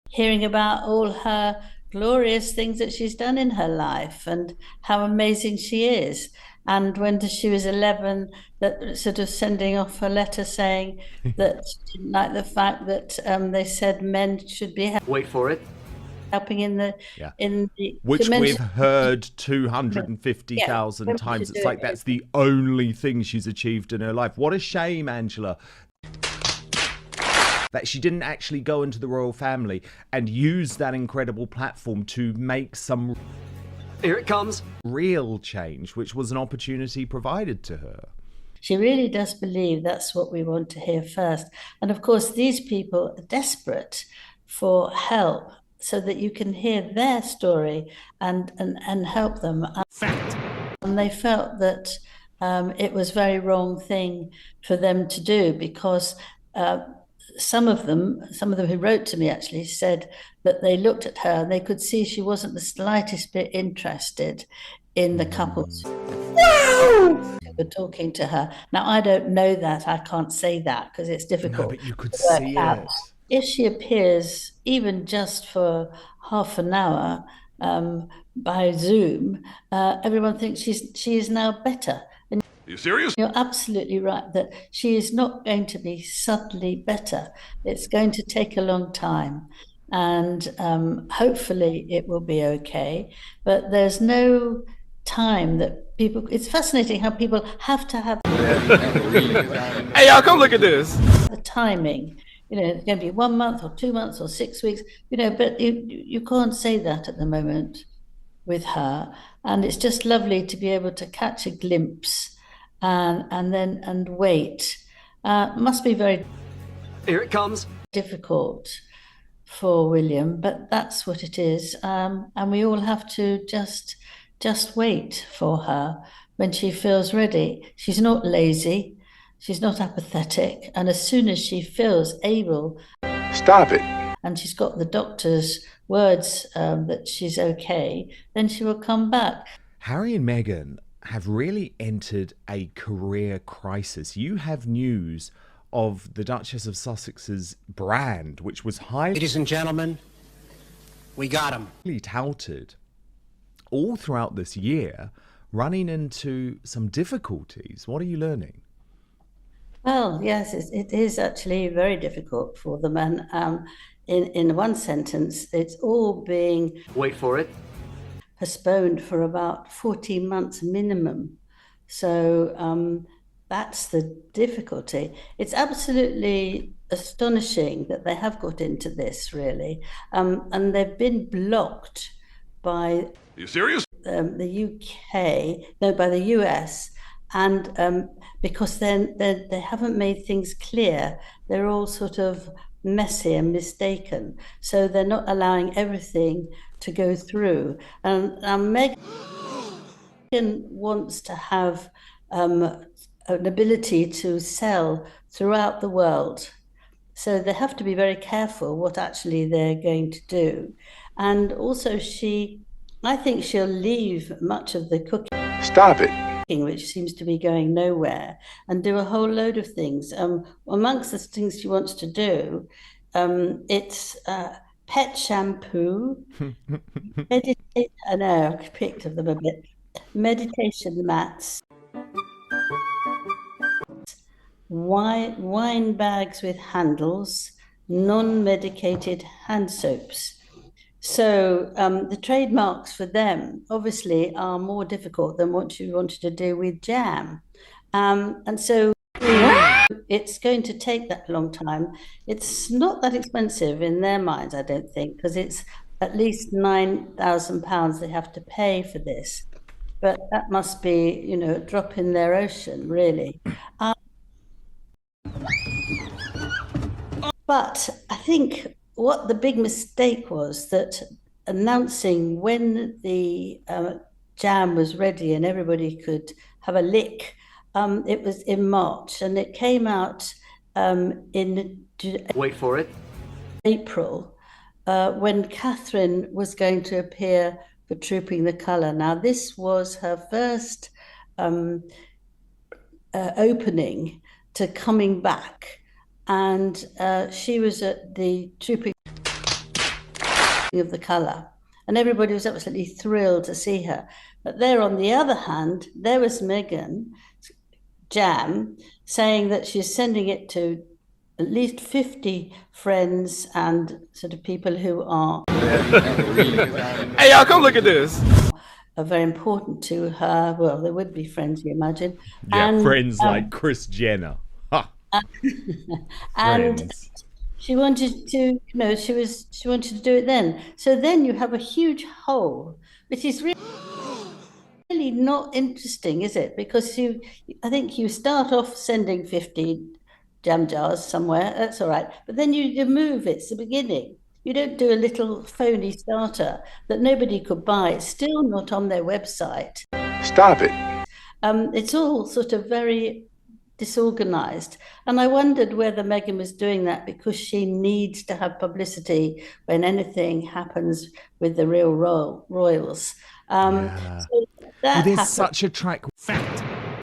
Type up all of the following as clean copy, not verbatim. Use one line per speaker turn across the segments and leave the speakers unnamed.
hearing about all her glorious things that she's done in her life and how amazing she is. And when she was 11, that sort of sending off a letter saying that she didn't like the fact that they said men should be
Wait for it.
helping in the
Yeah.
to
Which we've
mention
heard
yeah,
250,000
women
times.
should
It's
do
like
it.
that's the only thing she's achieved in her life. What a shame, Angela, that she didn't actually go into the royal family and use that incredible platform to make some
Here it comes.
real change, which was an opportunity provided to her.
She really does believe that's what we want to hear first. And of course, these people are desperate for help so that you can hear their story and help them.
Fact.
And they felt that it was a very wrong thing for them to do because some of them who wrote to me actually said that they looked at her and they could see she wasn't the slightest bit interested in the couples who were talking to her. Now, I don't know that. I can't say that because it's difficult
No, but you could
to work
see
out.
it.
If she appears even just for half an hour by Zoom, everyone thinks she is now better. And
Are you serious?
you're absolutely right that she is not going to be suddenly better. It's going to take a long time. And hopefully it will be okay. But there's no time that people, it's fascinating how people have to have
Hey, y'all, come look at this.
the timing. It's going to be 1 month or 2 months or 6 weeks, but you can't say that at the moment with her. And it's just lovely to be able to catch a glimpse and wait. Must be very
Here it comes.
difficult for William, but that's what it is. And we all have to just wait for her when she feels ready. She's not lazy. She's not apathetic. And as soon as she feels able,
Stop it.
and she's got the doctor's words that she's okay, then she will come back.
Harry and Meghan have really entered a career crisis. You have news of the Duchess of Sussex's brand, which was highly
Ladies and gentlemen, we got him.
touted all throughout this year, running into some difficulties. What are you learning?
Well, yes, it is actually very difficult for them. And in one sentence, it's all being
Wait for it.
postponed for about 14 months minimum. So that's the difficulty. It's absolutely astonishing that they have got into this, really. And they've been blocked by
Are you serious?
the UK, no, by the US, and because then they haven't made things clear. They're all sort of messy and mistaken. So they're not allowing everything to go through. And Meghan wants to have an ability to sell throughout the world. So they have to be very careful what actually they're going to do. And also I think she'll leave much of the cooking,
Stop it.
which seems to be going nowhere, and do a whole load of things. Amongst the things she wants to do, it's pet shampoo, meditate. I know I've picked of them a bit. Meditation mats, wine bags with handles, non-medicated hand soaps. So the trademarks for them obviously are more difficult than what you wanted to do with jam. And so it's going to take that long time. It's not that expensive in their minds, I don't think, because it's at least £9,000 they have to pay for this. But that must be, a drop in their ocean, really. But I think what the big mistake was that announcing when the jam was ready and everybody could have a lick, it was in March, and it came out in
Wait for it.
April when Catherine was going to appear for Trooping the Colour. Now, this was her first opening to coming back, and she was at the Trooping of the colour. And everybody was absolutely thrilled to see her. But there, on the other hand, there was Meghan Jam saying that she's sending it to at least 50 friends and sort of people who are
Hey, y'all, come look at this.
are very important to her. Well, they would be friends, you imagine.
Yeah,
And,
friends like Kris Jenner. Ha,
and
friends.
she wanted to, she wanted to do it then. So then you have a huge hole, which is really not interesting, is it? Because I think you start off sending 50 jam jars somewhere, that's all right. But then you move, it's the beginning. You don't do a little phony starter that nobody could buy. It's still not on their website.
Stop it.
It's all sort of very disorganized. And I wondered whether Meghan was doing that because she needs to have publicity when anything happens with the real royals.
Yeah.
So that
Well, there's
happened.
such a track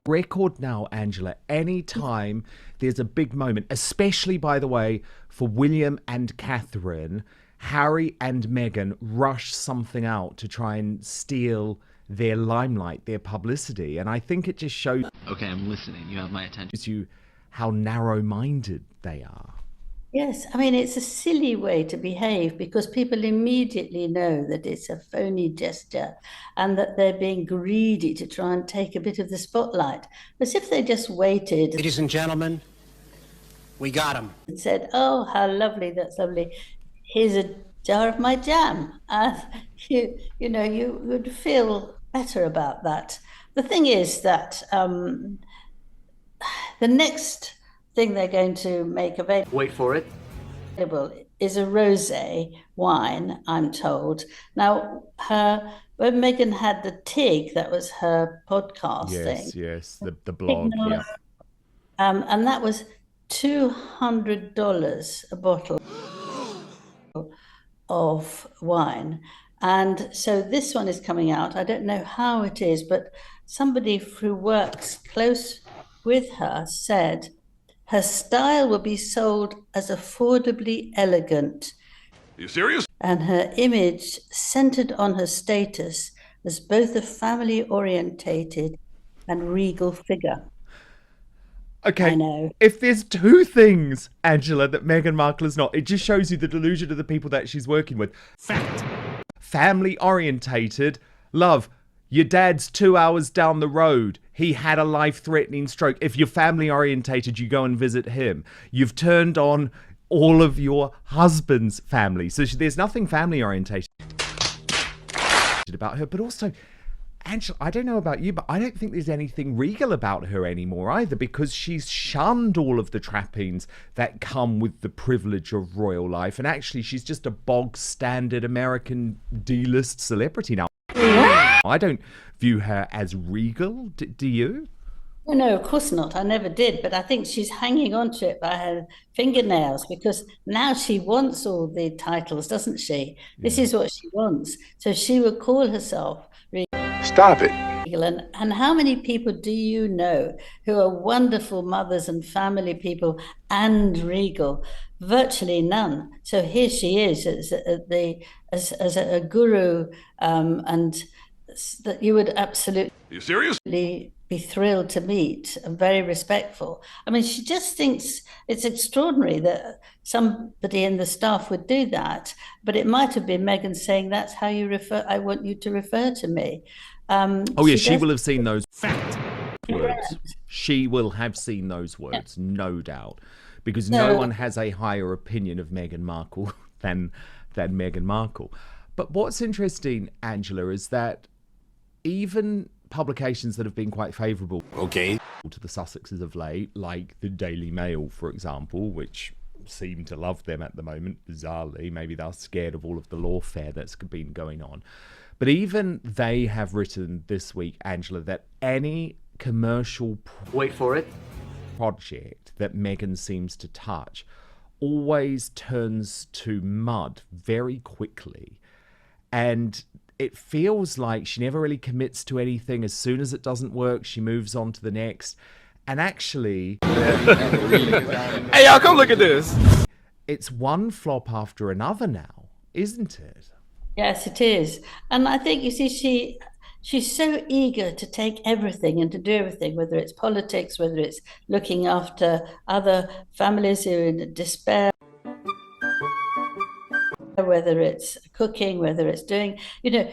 record now, Angela. Anytime there's a big moment, especially, by the way, for William and Catherine, Harry and Meghan rush something out to try and steal their limelight, their publicity. And I think it just shows
Okay, I'm listening. You have my attention.
you how narrow-minded they are.
Yes, I mean, it's a silly way to behave because people immediately know that it's a phony gesture and that they're being greedy to try and take a bit of the spotlight. As if they just waited
Ladies and gentlemen, we got him.
and said, oh, how lovely, that's lovely. Here's a jar of my jam. You would feel better about that. The thing is that the next thing they're going to make
Wait for it.
available is a rosé wine, I'm told. Now, when Meghan had the TIG, that was her podcast thing.
Yes, the blog, yeah.
And that was $200 a bottle of wine. And so this one is coming out. I don't know how it is, but somebody who works close with her said her style will be sold as affordably elegant
You serious?
and her image centered on her status as both a family-orientated and regal figure.
Okay,
I know.
if there's two things, Angela, that Meghan Markle is not, it just shows you the delusion of the people that she's working with.
Fact.
Family orientated. Love, your dad's 2 hours down the road. He had a life-threatening stroke. If you're family orientated, you go and visit him. You've turned on all of your husband's family. So there's nothing family orientated about her. But also, Angela, I don't know about you, but I don't think there's anything regal about her anymore either, because she's shunned all of the trappings that come with the privilege of royal life. And actually, she's just a bog standard American D-list celebrity now. I don't view her as regal. Do you?
No, of course not. I never did. But I think she's hanging on to it by her fingernails because now she wants all the titles, doesn't she? This is what she wants. So she would call herself
Stop it.
regal. And how many people do you know who are wonderful mothers and family people and regal? Virtually none. So here she is as a guru, and that you would absolutely
You serious?
be thrilled to meet and very respectful. I mean, she just thinks it's extraordinary that somebody in the staff would do that, but it might have been Meghan saying, that's how you refer, I want you to refer to me.
Oh, yeah, she
does-
will have seen those words. She will have seen those words, no doubt. Because no
So-
one has a higher opinion of Meghan Markle than Meghan Markle. But what's interesting, Angela, is that even publications that have been quite favourable to the Sussexes of late, like the Daily Mail, for example, which seem to love them at the moment, bizarrely. Maybe they're scared of all of the lawfare that's been going on. But even they have written this week, Angela, that any commercial
Wait for it.
project that Meghan seems to touch always turns to mud very quickly. And it feels like she never really commits to anything. As soon as it doesn't work, she moves on to the next. And actually,
Hey, y'all, come look at this.
it's one flop after another now. isn't it?
Yes, it is. And I think, you see, she's so eager to take everything and to do everything, whether it's politics, whether it's looking after other families who are in despair, whether it's cooking, whether it's doing,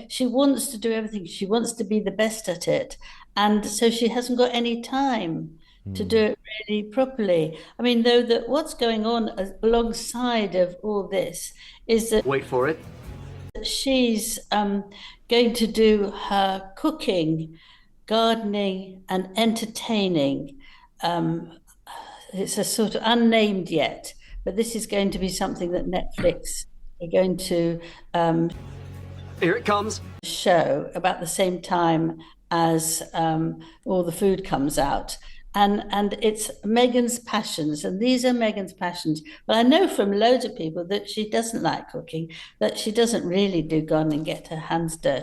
she wants to do everything. She wants to be the best at it. And so she hasn't got any time to do it really properly. I mean, though, that what's going on alongside of all this is that
Wait for it.
she's going to do her cooking, gardening, and entertaining. It's a sort of unnamed yet, but this is going to be something that Netflix are going to
Here it comes.
show about the same time as all the food comes out. And it's Meghan's passions, and these are Meghan's passions. But I know from loads of people that she doesn't like cooking, that she doesn't really do gardening, get her hands dirty.